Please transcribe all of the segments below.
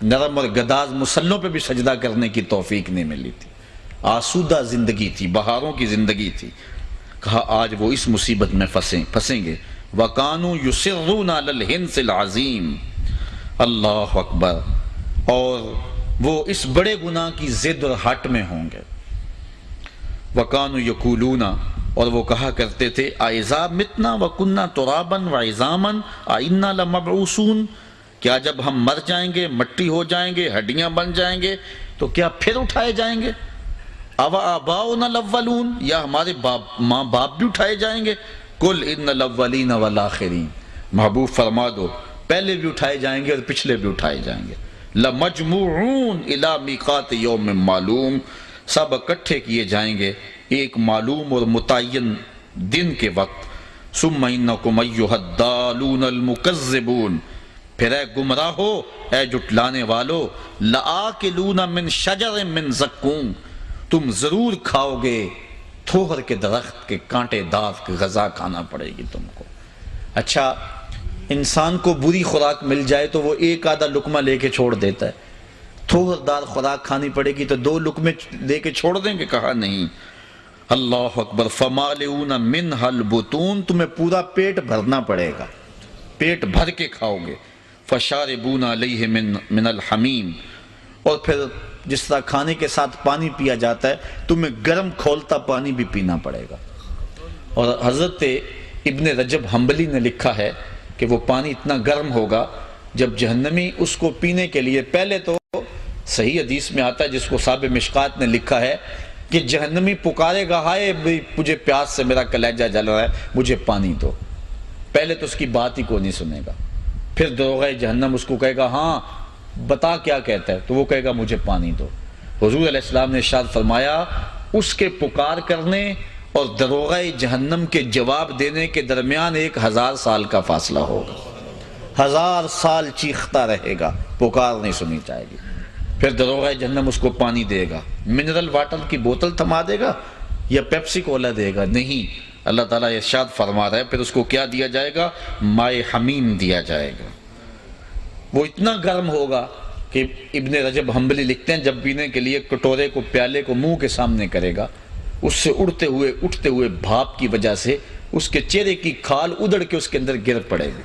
نرم اور گداز مسلوں پہ بھی سجدہ کرنے کی توفیق نہیں ملی تھی، آسودہ زندگی تھی، بہاروں کی زندگی تھی۔ کہا آج وہ اس مصیبت میں پھنسیں گے۔ وَقَانُوا يُصِرُّونَ عَلَى الْحِنْثِ الْعَظِيمِ، اللہ اکبر، اور وہ اس بڑے گناہ کی ضد اور ہٹ میں ہوں گے۔ وَقَانُوا يَقُولُونَ، اور وہ کہا کرتے تھے اَإِذَا مِتْنَا وَكُنَّا تُرَابًا وَعِظَامًا أَإِنَّا لَمَبْعُوثُونَ، کیا جب ہم مر جائیں گے، مٹی ہو جائیں گے، ہڈیاں بن جائیں گے تو کیا پھر اٹھائے جائیں گے؟ أَوَآبَاؤُنَا الْأَوَّلُونَ، یا ہمارے ماں باپ بھی اٹھائے جائیں گے؟ قُلْ إِنَّ الْأَوَّلِينَ وَالْآخِرِينَ، محبوب فرما دو پہلے بھی اٹھائے جائیں گے اور پچھلے بھی اٹھائے جائیں گے۔ لَمَجْمُوعُونَ إِلَى مِيقَاتِ يَوْمٍ مَّعْلُومٍ، سب اکٹھے کیے جائیں گے ایک معلوم اور متعین دن کے وقت۔ ثُمَّ إِنَّكُمْ أَيُّهَا الضَّالُونَ الْمُكَذِّبُونَ، پھر اے گمراہو، اے جھٹلانے والو، لَآكِلُونَ مِن شَجَرٍ مِّن زَقُّومٍ، تم ضرور کھاؤ گے تھوہر کے درخت کے کانٹے دار کی غذا کھانا پڑے گی تم کو۔ اچھا، انسان کو بری خوراک مل جائے تو وہ ایک آدھا لقمہ لے کے چھوڑ دیتا ہے، تھوہر دار خوراک کھانی پڑے گی تو 2 لقمے لے کے چھوڑ دیں گے؟ کہا نہیں۔ اللہ اکبر، فَمَالِئُونَ مِنْهَا الْبُطُونَ، تمہیں پورا پیٹ بھرنا پڑے گا، پیٹ بھر کے کھاؤ گے۔ فَشَارِبُونَ عَلَيْهِ مِنَ الْحَمِيمِ، اور پھر جس طرح کھانے کے ساتھ پانی پیا جاتا ہے تمہیں گرم کھولتا پانی بھی پینا پڑے گا۔ اور حضرت ابن رجب حنبلی نے لکھا ہے کہ وہ پانی اتنا گرم ہوگا جب جہنمی اس کو پینے کے لیے، پہلے تو صحیح حدیث میں آتا ہے جس کو صاحب مشکات نے لکھا ہے کہ جہنمی پکارے گا ہائے مجھے پیاس سے میرا کلیجہ جل رہا ہے، مجھے پانی دو۔ پہلے تو اس کی بات ہی کوئی نہیں سنے گا، پھر دروغہ جہنم اس کو کہے گا ہاں بتا کیا کہتا ہے، تو وہ کہے گا مجھے پانی دو۔ حضور علیہ السلام نے ارشاد فرمایا اس کے پکار کرنے اور دروغہ جہنم کے جواب دینے کے درمیان 1000 سال کا فاصلہ ہوگا، 1000 سال چیختا رہے گا، پکار نہیں سنی جائے گی۔ پھر دروغہ جہنم اس کو پانی دے گا، منرل واٹر کی بوتل تھما دے گا یا پیپسی کولا دے گا؟ نہیں، اللہ تعالیٰ ارشاد فرما رہا ہے پھر اس کو کیا دیا جائے گا؟ مائے حمیم دیا جائے گا۔ وہ اتنا گرم ہوگا کہ ابن رجب حنبلی لکھتے ہیں جب پینے کے لیے کٹورے کو، پیالے کو منہ کے سامنے کرے گا، اس سے اٹھتے ہوئے بھاپ کی وجہ سے اس کے چہرے کی کھال ادڑ کے اس کے اندر گر پڑے گی،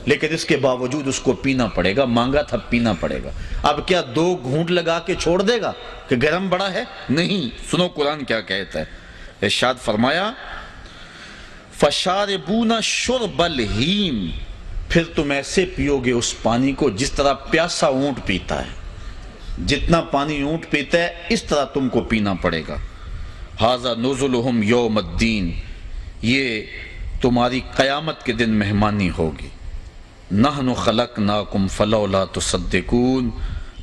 لیکن اس کے باوجود اس کو پینا پڑے گا، مانگا تھا پینا پڑے گا۔ اب کیا 2 گھونٹ لگا کے چھوڑ دے گا کہ گرم بڑا ہے؟ نہیں، سنو قرآن کیا کہتا ہے۔ ارشاد فرمایا فَشَارِبُونَ شُرْبَ الْحِیمِ، پھر تم ایسے پیو گے اس پانی کو جس طرح پیاسا اونٹ پیتا ہے، جتنا پانی اونٹ پیتا ہے اس طرح تم کو پینا پڑے گا۔ هَذَا نُزُلُهُمْ يَوْمَ الدِّينِ، یہ تمہاری قیامت کے دن مہمانی ہوگی۔ نَحْنُ خَلَقْنَاكُمْ فَلَوْلَا تُصَدِّقُونَ،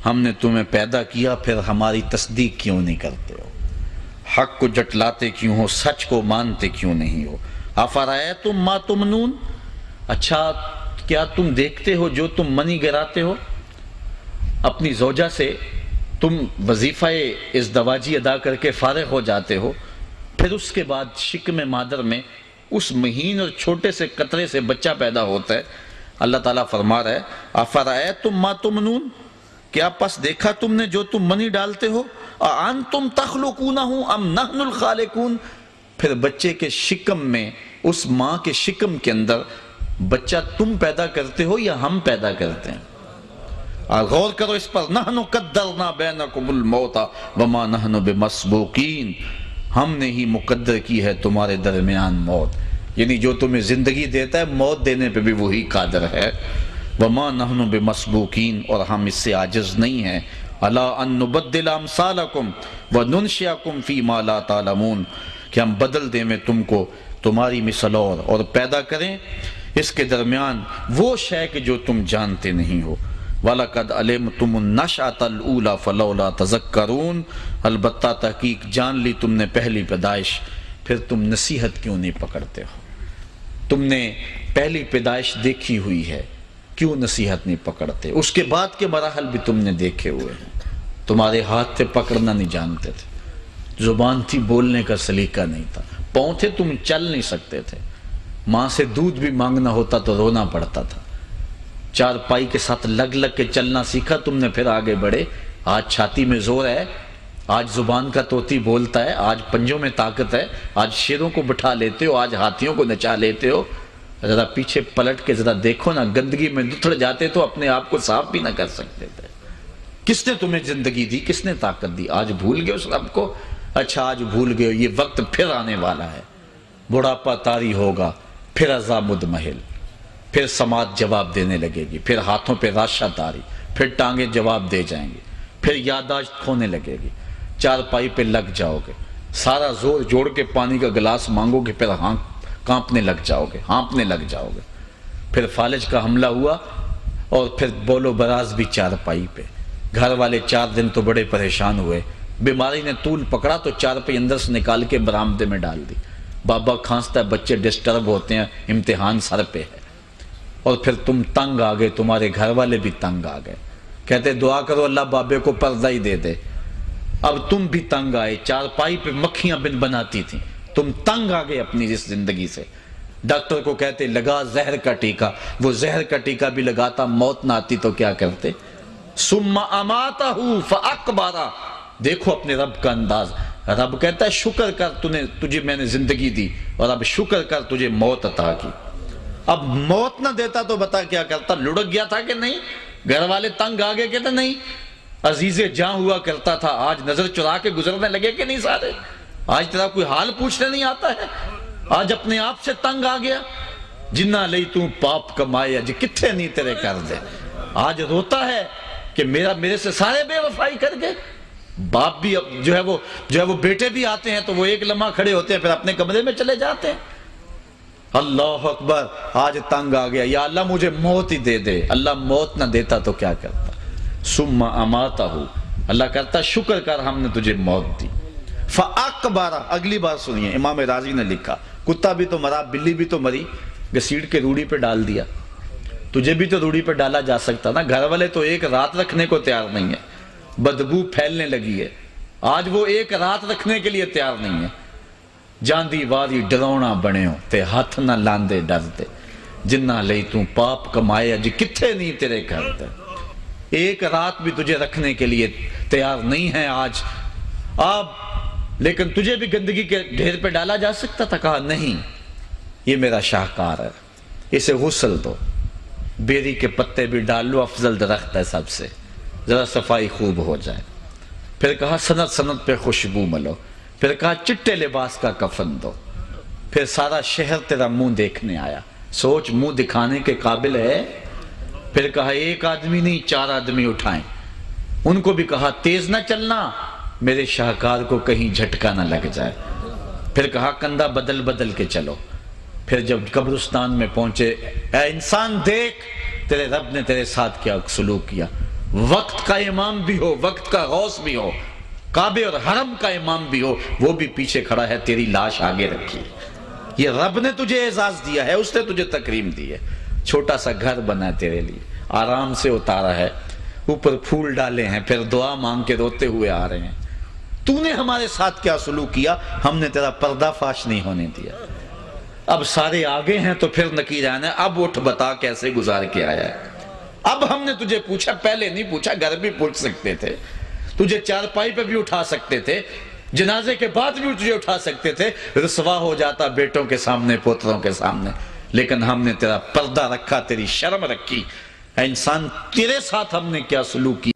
ہم نے تمہیں پیدا کیا پھر ہماری تصدیق کیوں نہیں کرتے ہو؟ حق کو جٹلاتے کیوں ہو؟ سچ کو مانتے کیوں نہیں ہو؟ أَفَرَأَيْتُمْ مَا تُمْنُونَ، اچھا کیا تم دیکھتے ہو جو تم منی گراتے ہو؟ اپنی زوجہ سے تم وظیفہ ازدواجی ادا کر کے فارغ ہو جاتے ہو، پھر اس کے بعد شکم مادر میں اس مہین اور چھوٹے سے قطرے سے بچہ پیدا ہوتا ہے۔ اللہ تعالیٰ فرما رہا ہے أَفَرَأَيْتُمْ مَا تُمْنُونَ، کیا پس دیکھا تم نے جو تم منی ڈالتے ہو؟ أَأَنْتُمْ تَخْلُقُونَهُ أَمْ نَحْنُ الْخَالِقُونَ، پھر بچے کے شکم میں، اس ماں کے شکم کے اندر بچہ تم پیدا کرتے ہو یا ہم پیدا کرتے ہیں؟ غور کرو اس پر۔ نحن قدرنا بینکم الموت وما نحن بمسبوقین، ہم نے ہی مقدر کی ہے تمہارے درمیان موت، یعنی جو تمہیں زندگی دیتا ہے موت دینے پہ بھی وہی قادر ہے۔ وما نحن بمسبوقین، اور ہم اس سے عاجز نہیں ہیں۔ الا ان نبدل امثالکم وننشئکم فیما لا تعلمون، کہ ہم بدل دیں میں تم کو تمہاری مثل اور پیدا کریں اس کے درمیان وہ شے کہ جو تم جانتے نہیں ہو۔ وَلَقَدْ عَلِمْتُمُ النَّشْأَةَ الْأُولَى فَلَوْلَا تَذَكَّرُونَ، البتہ تحقیق جان لی تم نے پہلی پیدائش، پھر تم نصیحت کیوں نہیں پکڑتے ہو؟ تم نے پہلی پیدائش دیکھی ہوئی ہے، کیوں نصیحت نہیں پکڑتے؟ اس کے بعد کے مراحل بھی تم نے دیکھے ہوئے ہیں، تمہارے ہاتھ تھے پکڑنا نہیں جانتے تھے، زبان تھی بولنے کا سلیقہ نہیں تھا، پاؤں تھے تم چل نہیں سکتے تھے، ماں سے دودھ بھی مانگنا ہوتا تو رونا پڑتا تھا، چارپائی کے ساتھ لگ لگ کے چلنا سیکھا تم نے، پھر آگے بڑھے. آج چھاتی میں زور ہے، آج زبان کا طوطی بولتا ہے، آج پنجوں میں طاقت ہے، آج شیروں کو بٹھا لیتے ہو، آج ہاتھیوں کو نچا لیتے ہو. ذرا پیچھے پلٹ کے ذرا دیکھو نا، گندگی میں دتڑ جاتے تو اپنے آپ کو صاف بھی نہ کر سکتے تھے. کس نے تمہیں زندگی دی، کس نے طاقت دی؟ آج بھول گئے اس رب کو؟ اچھا آج بھول گئے. یہ وقت پھر آنے والا ہے، بڑھاپا طاری ہوگا، پھر عذاب مدمحل، پھر سماعت جواب دینے لگے گی، پھر ہاتھوں پہ راشہ طاری، پھر ٹانگیں جواب دے جائیں گی، پھر یادداشت کھونے لگے گی. چارپائی پہ لگ جاؤ گے، سارا زور جوڑ کے پانی کا گلاس مانگو گے، پھر کانپنے لگ جاؤ گے، ہانپنے لگ جاؤ گے. پھر فالج کا حملہ ہوا اور پھر بولو براز بھی چارپائی پہ. گھر والے 4 دن تو بڑے پریشان ہوئے، بیماری نے طول پکڑا تو چارپائی اندر سے نکال کے برآمدے میں ڈال دی. بابا کھانستا ہے، بچے ڈسٹرب ہوتے ہیں، امتحان سر پہ ہے. اور پھر تم تنگ آ گئے، تمہارے گھر والے بھی تنگ آ گئے، کہتے دعا کرو اللہ بابے کو پردہ ہی دے دے. اب تم بھی تنگ آئے، چارپائی پہ مکھیاں بناتی تھیں، تم تنگ آ گئے اپنی اس زندگی سے. ڈاکٹر کو کہتے لگا زہر کا ٹیکہ، وہ زہر کا ٹیکہ بھی لگاتا، موت نہ آتی تو کیا کرتے؟ ثم اماتہ فاقبرہ. دیکھو اپنے رب کا انداز. رب کہتا ہے شکر کر، تجھے میں نے زندگی دی، اور اب شکر کر تجھے موت عطا کی. اب موت نہ دیتا تو بتا کیا کرتا؟ لڑک گیا تھا کہ نہیں؟ گھر والے تنگ آگے کہتے نہیں. عزیز جاں ہوا کرتا تھا، آج نظر چرا کے گزرنے لگے کہ نہیں سارے؟ آج تیرا کوئی حال پوچھنے نہیں آتا ہے؟ آج اپنے آپ سے تنگ آ گیا. جنہ لئی تو پاپ کمائے اج کتھے نہیں تیرے کر دے. آج روتا ہے کہ میرے سے سارے بے وفائی کر گئے. باپ بھی جو ہے وہ بیٹے بھی آتے ہیں تو وہ ایک لمحہ کھڑے ہوتے ہیں، پھر اپنے کمرے میں چلے جاتے ہیں. اللہ اکبر. آج تنگ آ گیا، یا اللہ مجھے موت ہی دے دے. اللہ موت نہ دیتا تو کیا کرتا؟ ثم اماتہ. اللہ کرتا شکر کر ہم نے تجھے موت دی. فاقبرہ. اگلی بات سنیے، امام راضی نے لکھا کتا بھی تو مرا، بلی بھی تو مری، گھسیڑ کے روڑی پہ ڈال دیا. تجھے بھی تو روڑی پہ ڈالا جا سکتا نا. گھر والے تو ایک رات رکھنے کو تیار نہیں ہے، بدبو پھیلنے لگی ہے. آج وہ ایک رات رکھنے کے لیے تیار نہیں ہے. جاندی واری ڈرونا بنے ہو تے ہاتھ نہ لاندے ڈرتے، جنہ لئی تو پاپ کمائے اج کتھے نہیں تیرے کرتے. ایک رات بھی تجھے رکھنے کے لیے تیار نہیں ہے آج. لیکن تجھے بھی گندگی کے ڈھیر پہ ڈالا جا سکتا تھا. کہا نہیں، یہ میرا شاہکار ہے، اسے غسل دو، بیری کے پتے بھی ڈال لو، افضل درخت ہے سب سے، ذرا صفائی خوب ہو جائے. پھر کہا سند سند پہ خوشبو ملو. پھر کہا چٹے لباس کا کفن دو. پھر سارا شہر تیرا منہ دیکھنے آیا. سوچ منہ دکھانے کے قابل ہے. پھر کہا 1 آدمی نہیں 4 آدمی اٹھائیں. ان کو بھی کہا تیز نہ چلنا، میرے شاہکار کو کہیں جھٹکا نہ لگ جائے. پھر کہا کندھا بدل بدل کے چلو. پھر جب قبرستان میں پہنچے، اے انسان دیکھ تیرے رب نے تیرے ساتھ کیا سلوک کیا. وقت کا امام بھی ہو، وقت کا غوث بھی ہو، کعبے اور حرم کا امام بھی ہو، وہ بھی پیچھے کھڑا ہے، تیری لاش آگے رکھی. یہ رب نے تجھے اعزاز دیا ہے، اس نے تجھے تکریم دی ہے. چھوٹا سا گھر بنا ہے تیرے لیے، آرام سے اتارا ہے، اوپر پھول ڈالے ہیں، پھر دعا مانگ کے روتے ہوئے آ رہے ہیں. تو نے ہمارے ساتھ کیا سلوک کیا؟ ہم نے تیرا پردہ فاش نہیں ہونے دیا. اب سارے آگے ہیں تو پھر نکیر آنا ہے. اب اٹھ بتا کیسے گزار کے آیا ہے. اب ہم نے تجھے پوچھا، پہلے نہیں پوچھا. گھر بھی پوچھ سکتے تھے، تجھے چارپائی پہ بھی اٹھا سکتے تھے، جنازے کے بعد بھی تجھے اٹھا سکتے تھے، رسوا ہو جاتا بیٹوں کے سامنے، پوتروں کے سامنے. لیکن ہم نے تیرا پردہ رکھا، تیری شرم رکھی. اے انسان تیرے ساتھ ہم نے کیا سلوک کیا؟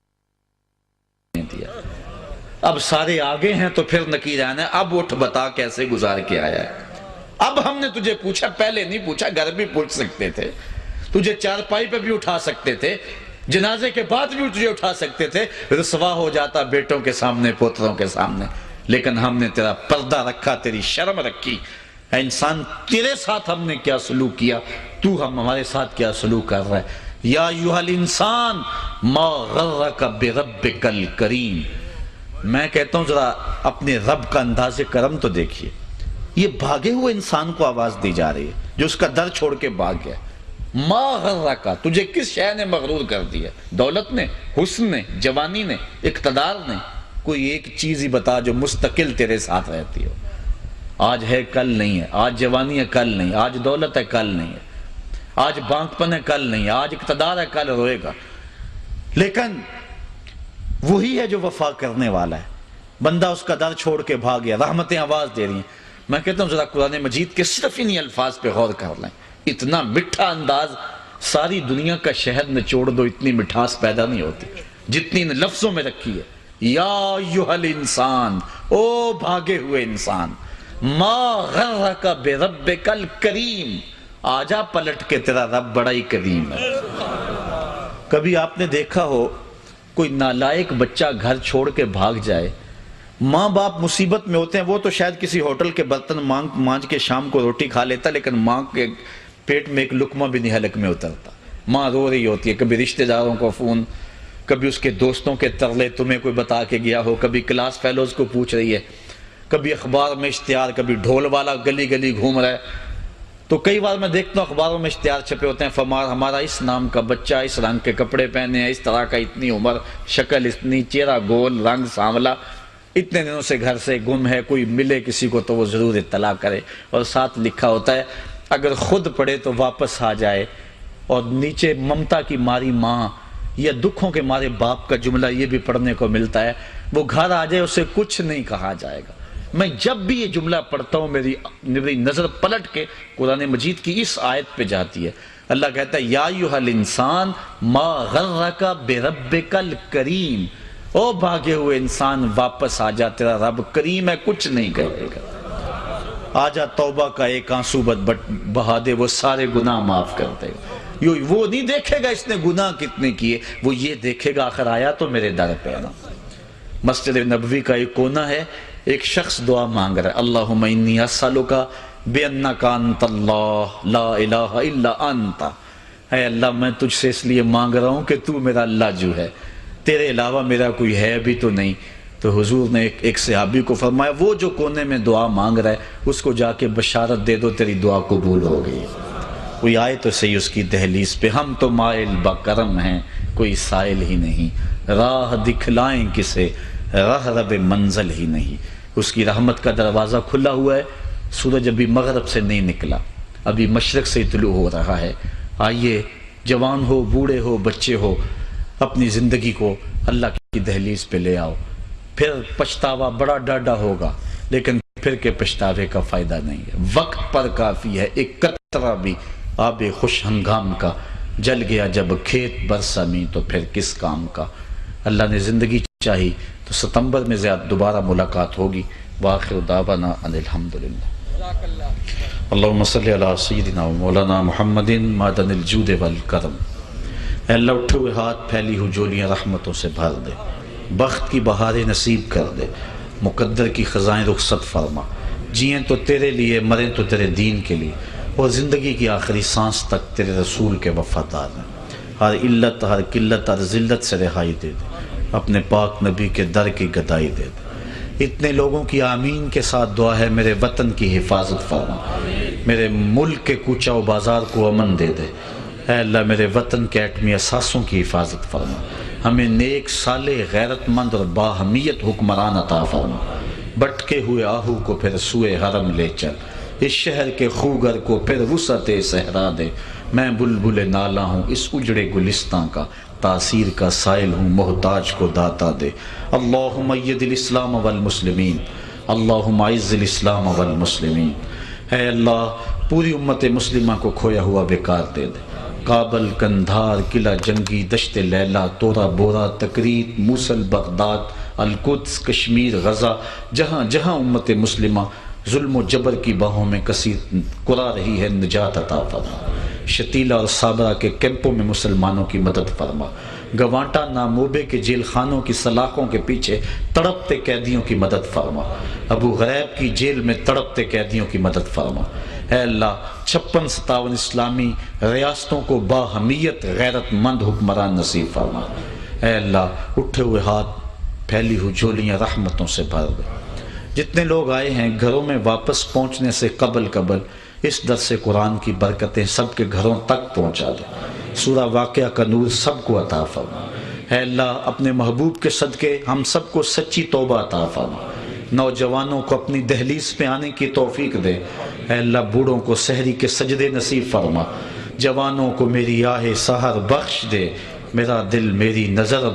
اب سارے آگے ہیں تو پھر نکیر آنا ہے. اب اٹھ بتا کیسے گزار کے آیا ہے. اب ہم نے تجھے پوچھا، پہلے نہیں پوچھا. گھر بھی پوچھ سکتے تھے، تجھے چارپائی پہ بھی اٹھا سکتے تھے، جنازے کے بعد بھی تجھے اٹھا سکتے تھے، رسوا ہو جاتا بیٹوں کے سامنے، پوتروں کے سامنے. لیکن ہم نے تیرا پردہ رکھا، تیری شرم رکھی. اے انسان تیرے ساتھ ہم نے کیا سلوک کیا، تو ہمارے ساتھ کیا سلوک کر رہا ہے. یا ایھا الانسان ما غرک بربک الکریم. میں کہتا ہوں ذرا اپنے رب کا انداز کرم تو دیکھیے. یہ بھاگے ہوئے انسان کو آواز دی جا رہی ہے جو اس کا در چھوڑ کے بھاگ گیا. ما غرک، تجھے کس شے نے مغرور کر دیا؟ دولت نے، حسن نے، جوانی نے، اقتدار نے؟ کوئی ایک چیز ہی بتا جو مستقل تیرے ساتھ رہتی ہو. آج ہے کل نہیں ہے، آج جوانی ہے کل نہیں، آج دولت ہے کل نہیں ہے. آج بانک پن ہے کل نہیں، آج اقتدار ہے کل روئے گا، لیکن وہی ہے جو وفا کرنے والا ہے۔ بندہ اس کا در چھوڑ کے بھاگ گیا، رحمتیں آواز دے رہی ہیں۔ میں کہتا ہوں ذرا قرآن مجید کے صرف انہی الفاظ پہ غور کر لیں، اتنا میٹھا انداز، ساری دنیا کا شہد نچوڑ دو اتنی مٹھاس پیدا نہیں ہوتی جتنی ان لفظوں میں رکھی ہے۔ یا ایھا الانسان، او بھاگے ہوئے انسان، ما غرک بربک الکریم، آجا پلٹ کے تیرا رب بڑا ہی کریم ہے۔ کبھی آپ نے دیکھا ہو کوئی نالائق بچہ گھر چھوڑ کے بھاگ جائے، ماں باپ مصیبت میں ہوتے ہیں، وہ تو شاید کسی ہوٹل کے برتن مانج کے شام کو روٹی کھا لیتا، لیکن ماں کے پیٹ میں ایک لقمہ بھی نہیں حلق میں اترتا۔ ماں رو رہی ہوتی ہے، کبھی رشتہ داروں کو فون، کبھی اس کے دوستوں کے ترلے تمہیں کوئی بتا کے گیا ہو، کبھی کلاس فیلوز کو پوچھ رہی ہے، کبھی اخبار میں اشتہار، کبھی ڈھول والا گلی گلی گھوم رہا ہے۔ تو کئی بار میں دیکھتا ہوں اخباروں میں اشتہار چھپے ہوتے ہیں، ہمارا اس نام کا بچہ، اس رنگ کے کپڑے پہنے ہیں، اس طرح کا، اتنی عمر، شکل اتنی، چہرہ گول، رنگ سانولا، اتنے دنوں سے گھر سے گم ہے، کوئی ملے کسی کو تو وہ ضرور اطلاع کرے، اور ساتھ لکھا ہوتا ہے اگر خود پڑھے تو واپس آ جائے، اور نیچے ممتا کی ماری ماں یا دکھوں کے مارے باپ کا جملہ یہ بھی پڑھنے کو ملتا ہے، وہ گھر آ جائے اسے کچھ نہیں کہا جائے گا۔ میں جب بھی یہ جملہ پڑھتا ہوں میری نظر پلٹ کے قرآن مجید کی اس آیت پہ جاتی ہے۔ اللہ کہتا ہے یا ایھا الانسان ما غرک بربک الکریم، او بھاگے ہوئے انسان واپس آ جا، تیرا رب کریم ہے، کچھ نہیں کہے گا۔ آجا توبہ کا ایک آنسو بہا دے، وہ سارے گناہ معاف کر دے گا۔ وہ نہیں دیکھے گا اس نے گناہ کتنے کیے، وہ یہ دیکھے گا آخر آیا تو میرے در پہ نا۔ مسجد نبوی کا ایک کونا ہے، ایک شخص دعا مانگ رہا ہے، اللہم انی اسألک بانک انت اللہ لا الہ الا انت، اے اللہ میں تجھ سے اس لیے مانگ رہا ہوں کہ تو میرا اللہ جو ہے، تیرے علاوہ میرا کوئی ہے بھی تو نہیں۔ تو حضور نے ایک صحابی کو فرمایا وہ جو کونے میں دعا مانگ رہا ہے اس کو جا کے بشارت دے دو تیری دعا قبول ہو گئی۔ کوئی آئے تو صحیح اس کی دہلیز پہ، ہم تو مائل بکرم ہیں کوئی سائل ہی نہیں، راہ دکھلائیں کسے راہ رب منزل ہی نہیں۔ اس کی رحمت کا دروازہ کھلا ہوا ہے، سورج ابھی مغرب سے نہیں نکلا، ابھی مشرق سے طلوع ہو رہا ہے۔ آئیے جوان ہو، بوڑھے ہو، بچے ہو، اپنی زندگی کو اللہ کی دہلیز پہ لے آؤ۔ پھر پچھتاوا بڑا ڈاڈا ہوگا، لیکن پھر کے پچھتاوے کا فائدہ نہیں ہے۔ وقت پر کافی ہے، ایک قطرہ بھی آب خوش ہنگام کا، جل گیا جب کھیت برسا میں تو پھر کس کام کا۔ اللہ نے زندگی چاہی تو ستمبر میں زیادہ دوبارہ ملاقات ہوگی۔ وآخر دعوانا ان الحمدللہ۔ اللہم صلی علی سیدنا و مولانا محمد معدن الجود والکرم۔ اے اللہ اٹھے ہوئے ہاتھ، پھیلی ہوئی جولیاں رحمتوں سے بھر دے، بخت کی بہاریں نصیب کر دے، مقدر کی خزائیں رخصت فرما، جئیں تو تیرے لیے، مریں تو تیرے دین کے لیے، اور زندگی کی آخری سانس تک تیرے رسول کے وفادار ہیں۔ ہر علت، ہر قلت، ہر ذلت سے رہائی دے دے، اپنے پاک نبی کے در کی گدائی دے دے۔ اتنے لوگوں کی آمین کے ساتھ دعا ہے، میرے وطن کی حفاظت فرما، میرے ملک کے کوچہ و بازار کو امن دے دے۔ اے اللہ میرے وطن کے ایٹمی اثاثوں کی حفاظت فرما، ہمیں نیک، صالح، غیرت مند اور باہمیت حکمران عطا فرما۔ بٹکے ہوئے آہو کو پھر سوئے حرم لے چل، اس شہر کے خوگر کو پھر وسعت صحرا دے۔ میں بلبل نالا ہوں اس اجڑے گلستان کا، تاثیر کا سائل ہوں محتاج کو داتا دے۔ اللہم اید الاسلام والمسلمین، اللہم اعز الاسلام والمسلمین۔ اے اللہ پوری امت مسلمہ کو کھویا ہوا بیکار دے دے۔ کابل، کندھار، قلعہ جنگی، دشت لیلہ، تورا بورا، تکریت، موصل، بغداد، القدس، کشمیر، غزہ، جہاں جہاں امت مسلمہ ظلم و جبر کی باہوں میں کثیر کرا رہی ہے، نجات عطا فرما۔ شتیلہ اور صابرہ کے کیمپوں میں مسلمانوں کی مدد فرما۔ گوانٹا ناموبے کے جیل خانوں کی سلاخوں کے پیچھے تڑپتے قیدیوں کی مدد فرما۔ ابو غریب کی جیل میں تڑپتے قیدیوں کی مدد فرما۔ اے اللہ 56-57 اسلامی ریاستوں کو باہمیت غیرت مند حکمران نصیب فرما۔ اے اللہ اٹھے ہوئے ہاتھ، پھیلی ہوئی جولیاں رحمتوں سے بھر دے۔ جتنے لوگ آئے ہیں گھروں میں واپس پہنچنے سے قبل اس درس قرآن کی برکتیں سب کے گھروں تک پہنچا دے۔ سورہ واقعہ کا نور سب کو عطا فرما۔ اے اللہ اپنے محبوب کے صدقے ہم سب کو سچی توبہ عطا فرما۔ نوجوانوں کو اپنی دہلیز پہ آنے کی توفیق دے۔ اے اللہ بوڑھوں کو سحری کے سجدے نصیب فرما۔ جوانوں کو میری آہ سحر بخش دے، میرا دل میری نظر